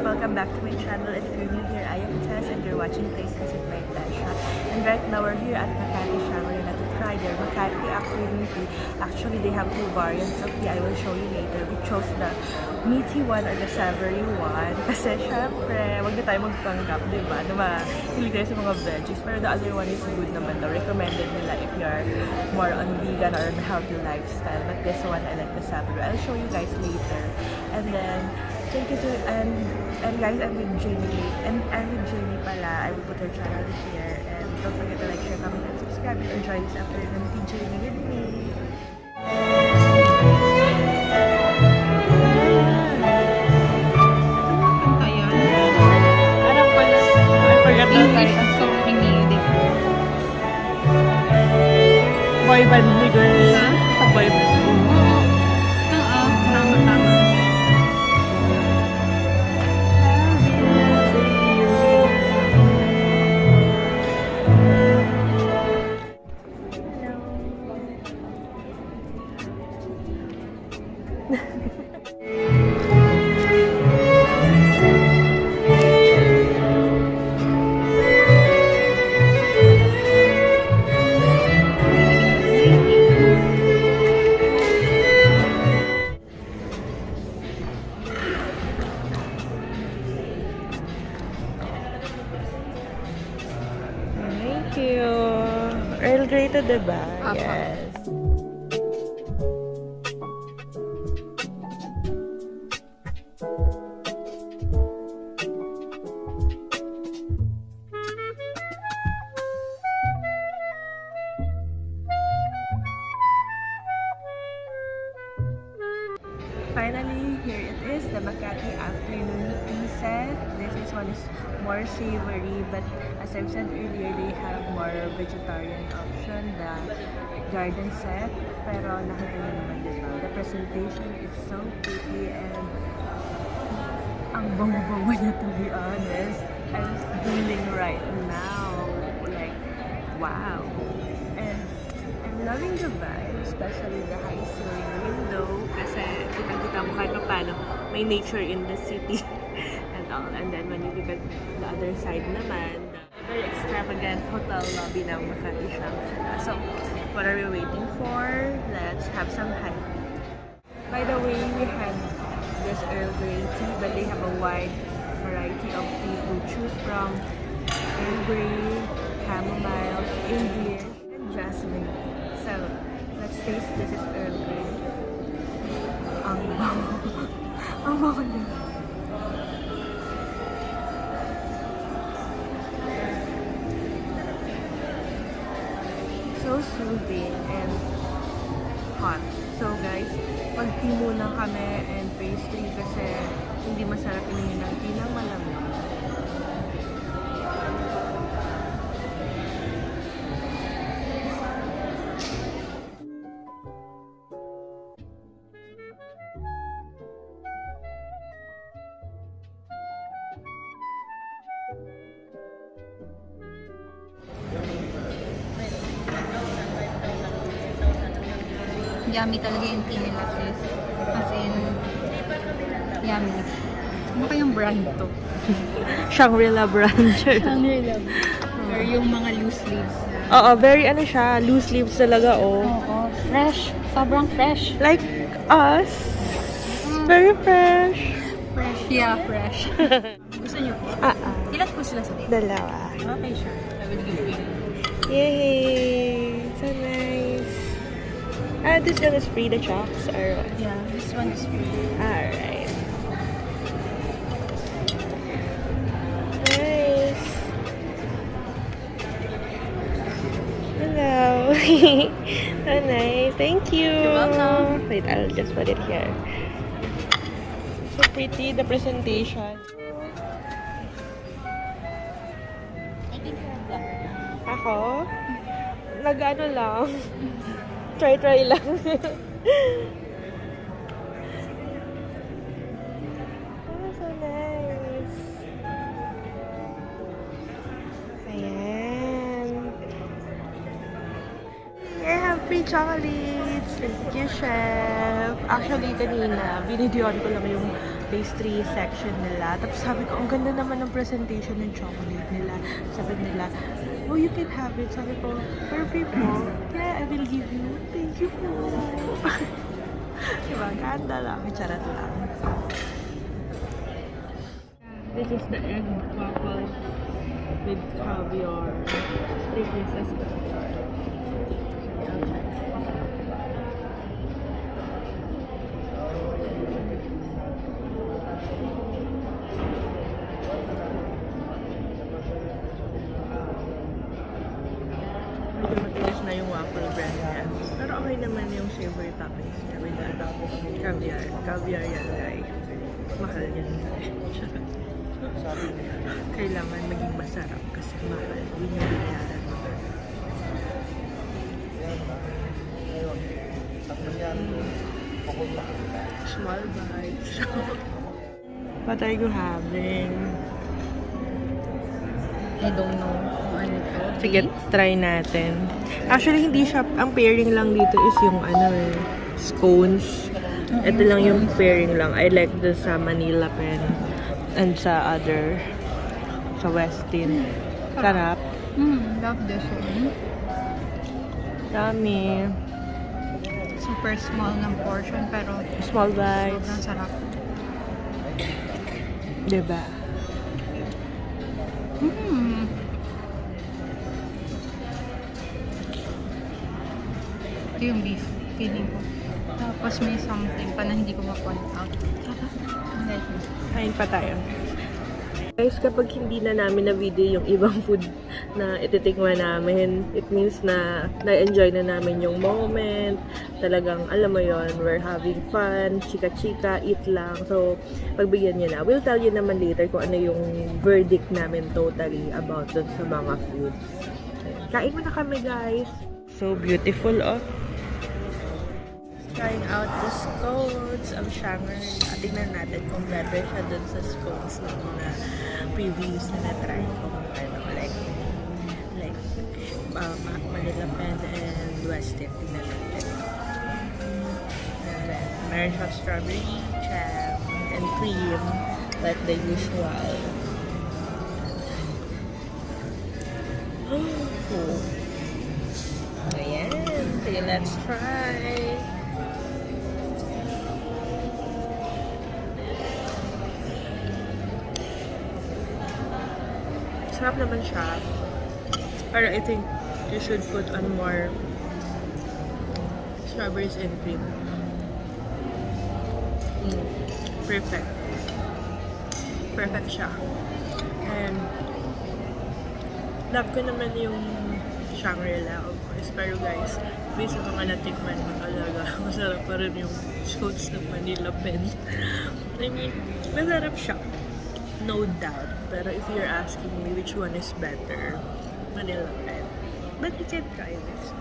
welcome back to my channel. And if you're new here, I am Tess and you're watching Tastes with my Tasha. And right now we're here at Makati Shop. We're gonna try their Makati afternoon tea. Actually, they have two variants of tea. I will show you later. We chose the meaty one or the savory one. Kasi syempre, wag na tayo magpanggap, diba? Na mahilig tayo sa mga veggies. Pero the other one is good naman daw. Recommended nila if you're more on vegan or on healthy lifestyle. But this one, I like the savory. I'll show you guys later. And then, thank you to, and guys, I'm with Jamie. And I'm with Jamie pala. I will put her channel here. And don't forget to like, share, comment, and subscribe. And enjoy this afternoon with Jamie with me. Boy band ni girl. Sa boy band. Oo, tama. Thank you. Earl Grey to, diba? Yes. Finally, here it is, the Makati afternoon tea set. This one is more savory, but as I've said earlier, they have more vegetarian option, the garden set. Pero nakita niyo naman, diba? The presentation is so pretty and ang bango-bango niya, to be honest. I'm feeling right now. Like, wow. And I'm loving the vibe, especially the high ceiling window kasi kita mo kahit paano may nature in the city and all. And then when you look at the other side naman, the very extravagant hotel lobby ng Makati Shop. So, what are we waiting for? Let's have some hype. By the way, we had this Earl Grey tea, but they have a wide variety of tea to choose from. Earl Grey, chamomile, Indian, and jasmine tea. So, let's taste. This is Earl Grey. Ang bango. Ang bango niya. So soothing and hot. So guys, pag-tea muna kami and pastry kasi hindi masarap inumin ng tea ng malamig. Yummy talaga yung tea nila, sis. As in, yummy. Ano kayang brand to? Shangri-La brand. Shangri-La. Or yung mga loose leaves. Oo, very ano siya, loose leaves talaga, oh. Oo, fresh. Sobrang fresh. Like us. Very fresh. Fresh. Yeah, fresh. Gusto niyo po? Ilan po sila sa date? Dalawa. Okay, sure. I will give you. Yay! So nice. This one is free, the chocs, or what? Yeah, this one is free. Alright. Nice. Hello. So nice. Thank you. You're welcome. Wait, I'll just put it here. So pretty, the presentation. I think you're black. Ako? Nag-ano lang. Try lang. Oh, so nice. Ayan. I have free chocolates. Thank you, Chef. Actually, kanina, binidyoan ko lang yung pastry section nila. Tapos sabi ko, ang ganda naman ng presentation ng chocolate nila. Sabi nila, oh, you can have it. Sabi ko, for free po. Yeah, I will give you. Thank you po. Diba? Ganda lang. Charot lang. This is the egg waffle with caviar. 3 pieces. Na yung waffle bread niya. Pero okay naman yung savory toppings niya with the caviar. Caviar yan, guys. Mahal yan. Kailangan maging masarap kasi mahal. Yun yung binayaran mo. Small bites. What are you having? I don't know kung ano ito. Sige, try natin. Actually, hindi siya, ang pairing lang dito is yung scones. Ito lang yung pairing lang. I like the sa Manila Pen and sa other, sa Westin. Sarap. Love this one. Dami. Super small ng portion pero Small bites. sobrang sarap. Diba? Ito yung beef, feeling ko. Tapos may something pa na hindi ko ma-point out. Kain pa tayo. Guys, kapag hindi na namin na video yung ibang food na ititikman namin, it means na na-enjoy na namin yung moment. Talagang, alam mo yon, we're having fun, chika-chika, eat lang. So, pagbigyan nyo na. We'll tell you naman later kung ano yung verdict namin totally about dun sa mga food. Kain mo na kami, guys. So beautiful, oh. Trying out the scones of Shangri-La. Tingnan natin kung better siya dun sa scones ng mga previews na na-try ko. Manila Pen and Westin. Tingnan natin. And then, meron siya strawberry, jam, and cream like the usual. Oh. Ayan. Okay, let's try. Sarap naman siya. Pero I think you should put on more strawberries and cream. Perfect. Perfect siya. And love ko naman yung Shangri-La, of course. Pero guys, based sa mga natikman ko talaga, masarap pa rin yung scones ng Manila Pen. I mean, masarap siya. No doubt. Pero if you're asking me which one is better, Manila Pen. But you can try this.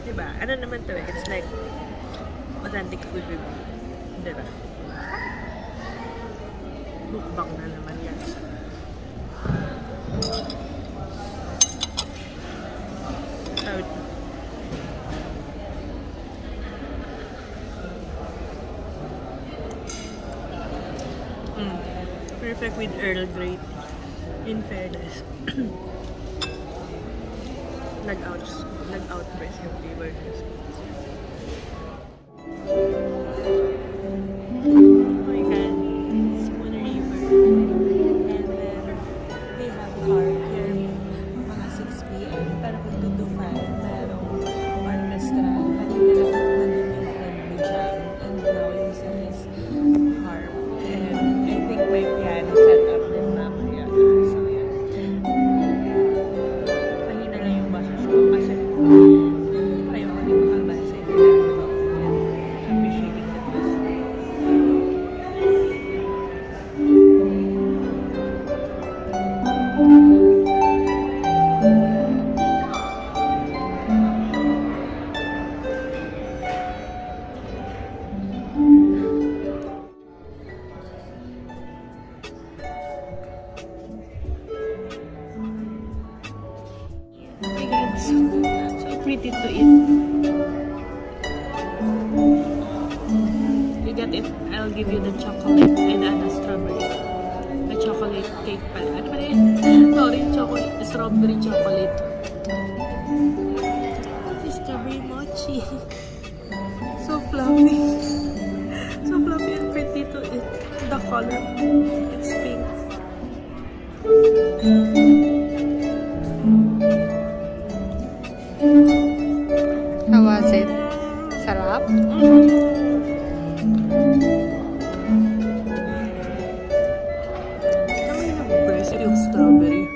Diba? Ano naman to eh? It's like authentic food review. Diba? Mukbang na naman guys. Perfect with Earl Grey. In fairness. Nag-outpress yung flavor niya. Ayoko din makabasa. get it, I'll give you the chocolate and the strawberry. The chocolate cake pala. Ano ba yun? Sorry, strawberry chocolate. Strawberry mochi. So fluffy. So fluffy and pretty to it. The color, it's pink. How was it? Sarap? Kamay nag-press yung strawberry.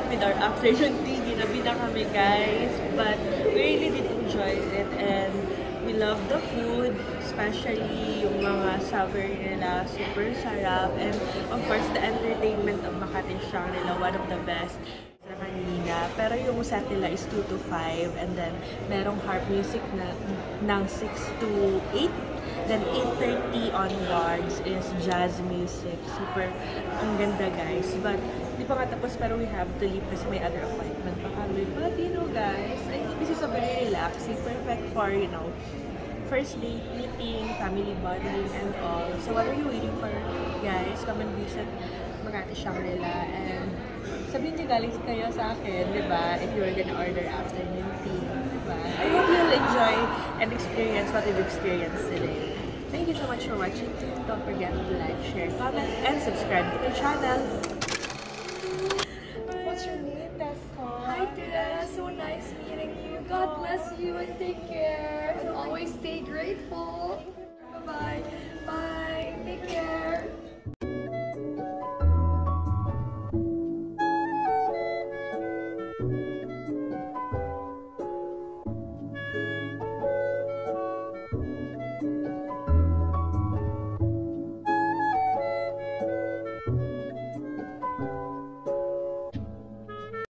With our afternoon tea, ginabi na kami guys, but we really did enjoy it and we love the food, especially yung mga savory nila, super sarap, and of course the entertainment of Makati Shangri-La, one of the best na kanina. Pero yung set nila is 2 to 5 and then merong harp music na ng 6 to 8. Then 8:30 onwards is jazz music. Super ang ganda guys. But di pa nga tapos pero we have to leave kasi may other appointment pa kami. But you know guys, I think this is a very relaxing, perfect for, you know, first date, meeting, family bonding and all. So what are you waiting for guys? Come and visit Makati Shangri-La and sabihin niyo galing kayo sa akin, di ba? If you were gonna order afternoon tea, di ba? I hope you'll enjoy and experience what we've experienced today. Thank you so much for watching. Don't forget to like, share, comment, and subscribe to the channel. What's your name, Tesco? Hi, Tia. So nice meeting you. God bless you and take care. And always stay grateful. Bye-bye.